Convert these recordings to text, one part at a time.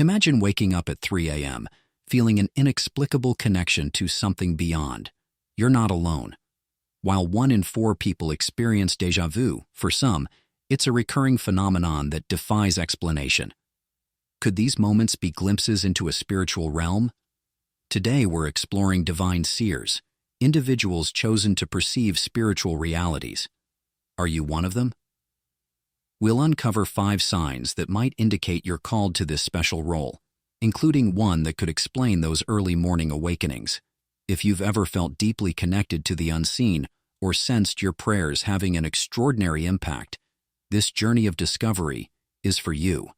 Imagine waking up at 3 a.m., feeling an inexplicable connection to something beyond. You're not alone. While 1 in 4 people experience déjà vu, for some, it's a recurring phenomenon that defies explanation. Could these moments be glimpses into a spiritual realm? Today we're exploring divine seers, individuals chosen to perceive spiritual realities. Are you one of them? We'll uncover 5 signs that might indicate you're called to this special role, including one that could explain those early morning awakenings. If you've ever felt deeply connected to the unseen or sensed your prayers having an extraordinary impact, this journey of discovery is for you.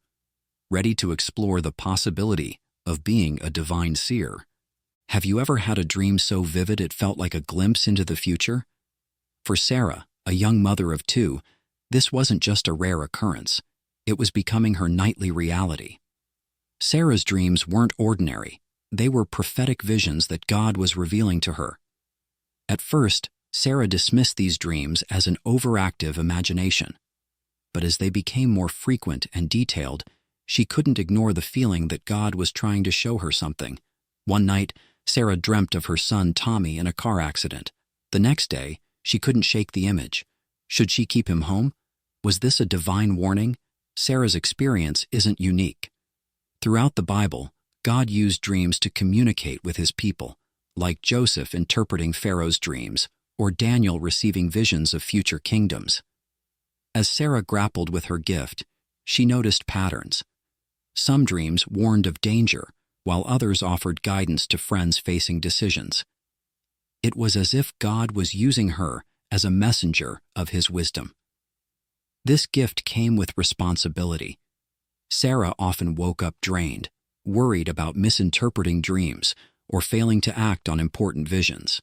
Ready to explore the possibility of being a divine seer? Have you ever had a dream so vivid it felt like a glimpse into the future? For Sarah, a young mother of 2, this wasn't just a rare occurrence. It was becoming her nightly reality. Sarah's dreams weren't ordinary. They were prophetic visions that God was revealing to her. At first, Sarah dismissed these dreams as an overactive imagination. But as they became more frequent and detailed, she couldn't ignore the feeling that God was trying to show her something. One night, Sarah dreamt of her son Tommy in a car accident. The next day, she couldn't shake the image. Should she keep him home? Was this a divine warning? Sarah's experience isn't unique. Throughout the Bible, God used dreams to communicate with his people, like Joseph interpreting Pharaoh's dreams or Daniel receiving visions of future kingdoms. As Sarah grappled with her gift, she noticed patterns. Some dreams warned of danger, while others offered guidance to friends facing decisions. It was as if God was using her as a messenger of his wisdom. This gift came with responsibility. Sarah often woke up drained, worried about misinterpreting dreams or failing to act on important visions.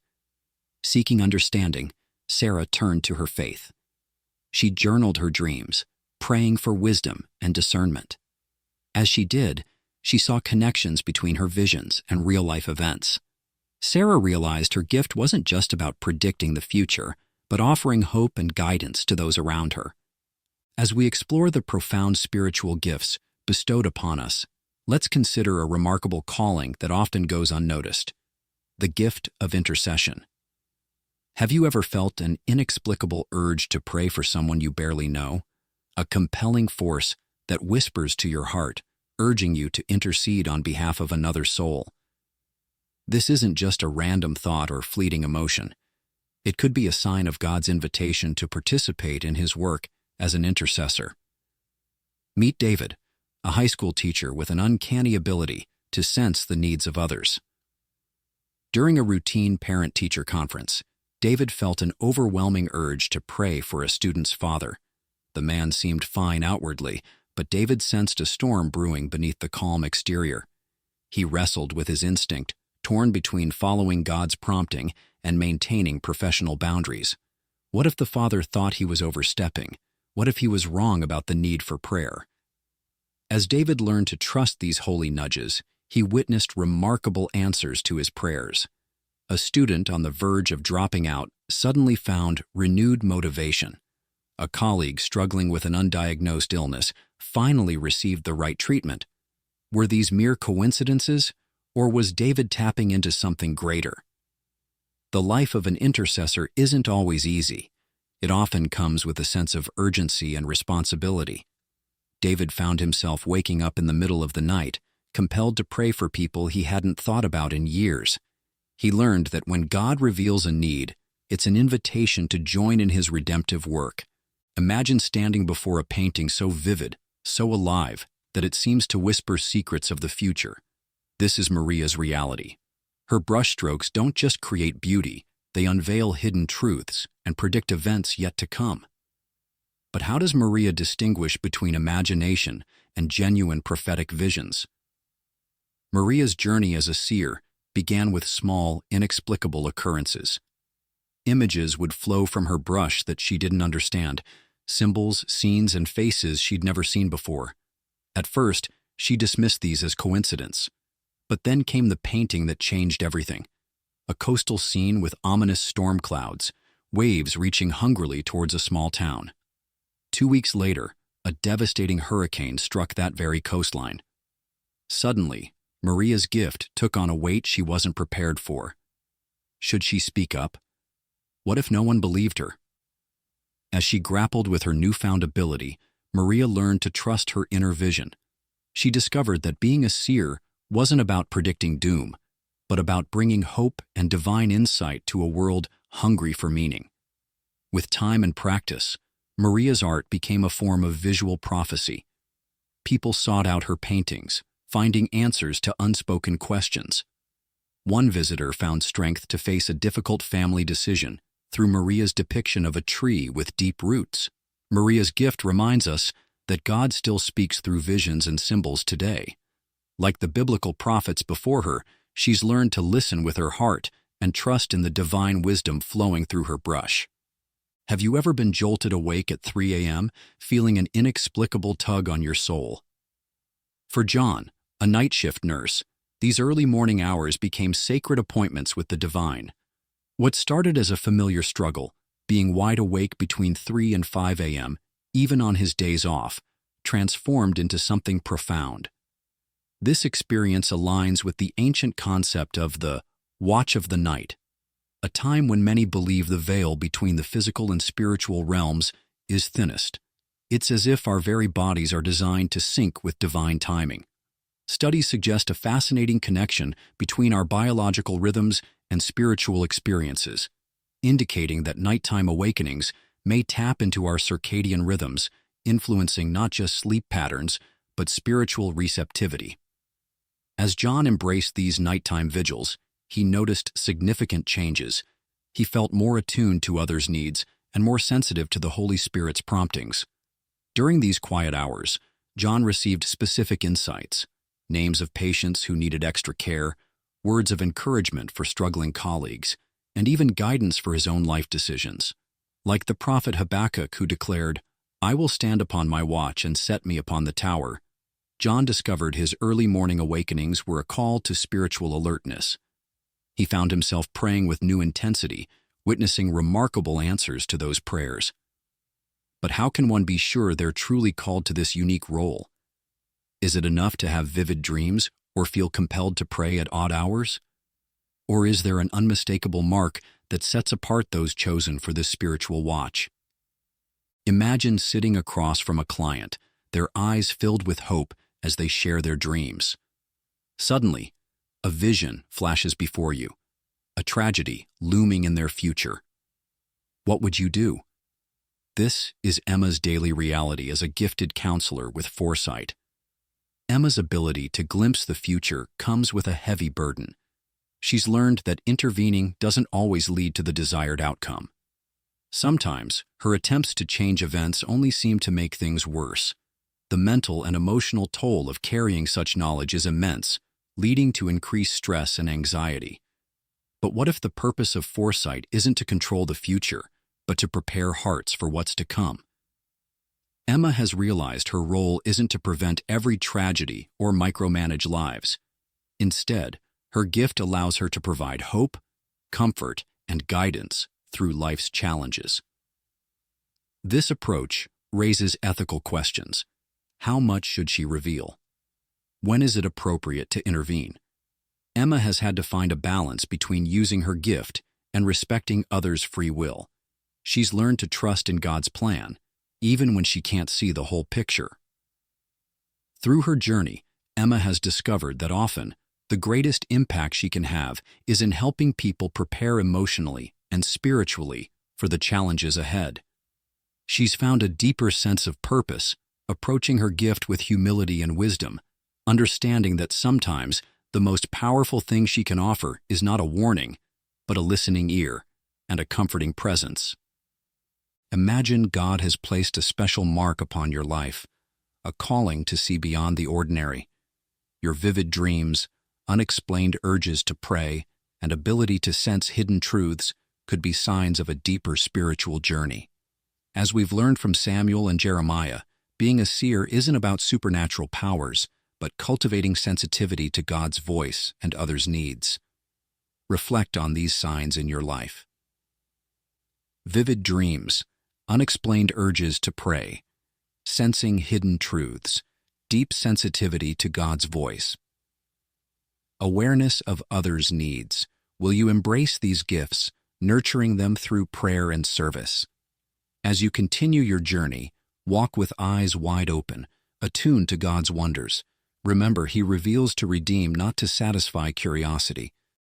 Seeking understanding, Sarah turned to her faith. She journaled her dreams, praying for wisdom and discernment. As she did, she saw connections between her visions and real-life events. Sarah realized her gift wasn't just about predicting the future, but offering hope and guidance to those around her. As we explore the profound spiritual gifts bestowed upon us, let's consider a remarkable calling that often goes unnoticed: the gift of intercession. Have you ever felt an inexplicable urge to pray for someone you barely know? A compelling force that whispers to your heart, urging you to intercede on behalf of another soul. This isn't just a random thought or fleeting emotion. It could be a sign of God's invitation to participate in his work as an intercessor. Meet David, a high school teacher with an uncanny ability to sense the needs of others. During a routine parent-teacher conference, David felt an overwhelming urge to pray for a student's father. The man seemed fine outwardly, but David sensed a storm brewing beneath the calm exterior. He wrestled with his instinct, torn between following God's prompting and maintaining professional boundaries. What if the father thought he was overstepping? What if he was wrong about the need for prayer? As David learned to trust these holy nudges, he witnessed remarkable answers to his prayers. A student on the verge of dropping out suddenly found renewed motivation. A colleague struggling with an undiagnosed illness finally received the right treatment. Were these mere coincidences, or was David tapping into something greater? The life of an intercessor isn't always easy. It often comes with a sense of urgency and responsibility. David found himself waking up in the middle of the night, compelled to pray for people he hadn't thought about in years. He learned that when God reveals a need, it's an invitation to join in his redemptive work. Imagine standing before a painting so vivid, so alive, that it seems to whisper secrets of the future. This is Maria's reality. Her brushstrokes don't just create beauty, they unveil hidden truths and predict events yet to come. But how does Maria distinguish between imagination and genuine prophetic visions? Maria's journey as a seer began with small, inexplicable occurrences. Images would flow from her brush that she didn't understand, symbols, scenes, and faces she'd never seen before. At first, she dismissed these as coincidence. But then came the painting that changed everything. A coastal scene with ominous storm clouds, waves reaching hungrily towards a small town. 2 weeks later, a devastating hurricane struck that very coastline. Suddenly, Maria's gift took on a weight she wasn't prepared for. Should she speak up? What if no one believed her? As she grappled with her newfound ability, Maria learned to trust her inner vision. She discovered that being a seer wasn't about predicting doom, but about bringing hope and divine insight to a world hungry for meaning. With time and practice, Maria's art became a form of visual prophecy. People sought out her paintings, finding answers to unspoken questions. One visitor found strength to face a difficult family decision through Maria's depiction of a tree with deep roots. Maria's gift reminds us that God still speaks through visions and symbols today. Like the biblical prophets before her, she's learned to listen with her heart and trust in the divine wisdom flowing through her brush. Have you ever been jolted awake at 3 a.m., feeling an inexplicable tug on your soul? For John, a night shift nurse, these early morning hours became sacred appointments with the divine. What started as a familiar struggle, being wide awake between 3 and 5 a.m., even on his days off, transformed into something profound. This experience aligns with the ancient concept of the watch of the night, a time when many believe the veil between the physical and spiritual realms is thinnest. It's as if our very bodies are designed to sync with divine timing. Studies suggest a fascinating connection between our biological rhythms and spiritual experiences, indicating that nighttime awakenings may tap into our circadian rhythms, influencing not just sleep patterns, but spiritual receptivity. As John embraced these nighttime vigils, he noticed significant changes. He felt more attuned to others' needs and more sensitive to the Holy Spirit's promptings. During these quiet hours, John received specific insights, names of patients who needed extra care, words of encouragement for struggling colleagues, and even guidance for his own life decisions. Like the prophet Habakkuk who declared, "I will stand upon my watch and set me upon the tower," John discovered his early morning awakenings were a call to spiritual alertness. He found himself praying with new intensity, witnessing remarkable answers to those prayers. But how can one be sure they're truly called to this unique role? Is it enough to have vivid dreams or feel compelled to pray at odd hours? Or is there an unmistakable mark that sets apart those chosen for this spiritual watch? Imagine sitting across from a client, their eyes filled with hope as they share their dreams. Suddenly, a vision flashes before you, a tragedy looming in their future. What would you do? This is Emma's daily reality as a gifted counselor with foresight. Emma's ability to glimpse the future comes with a heavy burden. She's learned that intervening doesn't always lead to the desired outcome. Sometimes, her attempts to change events only seem to make things worse. The mental and emotional toll of carrying such knowledge is immense, leading to increased stress and anxiety. But what if the purpose of foresight isn't to control the future, but to prepare hearts for what's to come? Emma has realized her role isn't to prevent every tragedy or micromanage lives. Instead, her gift allows her to provide hope, comfort, and guidance through life's challenges. This approach raises ethical questions. How much should she reveal? When is it appropriate to intervene? Emma has had to find a balance between using her gift and respecting others' free will. She's learned to trust in God's plan, even when she can't see the whole picture. Through her journey, Emma has discovered that often, the greatest impact she can have is in helping people prepare emotionally and spiritually for the challenges ahead. She's found a deeper sense of purpose, approaching her gift with humility and wisdom, understanding that sometimes the most powerful thing she can offer is not a warning, but a listening ear and a comforting presence. Imagine God has placed a special mark upon your life, a calling to see beyond the ordinary. Your vivid dreams, unexplained urges to pray, and ability to sense hidden truths could be signs of a deeper spiritual journey. As we've learned from Samuel and Jeremiah, being a seer isn't about supernatural powers, but cultivating sensitivity to God's voice and others' needs. Reflect on these signs in your life. Vivid dreams, unexplained urges to pray, sensing hidden truths, deep sensitivity to God's voice. Awareness of others' needs. Will you embrace these gifts, nurturing them through prayer and service? As you continue your journey, walk with eyes wide open, attuned to God's wonders. Remember, He reveals to redeem, not to satisfy curiosity.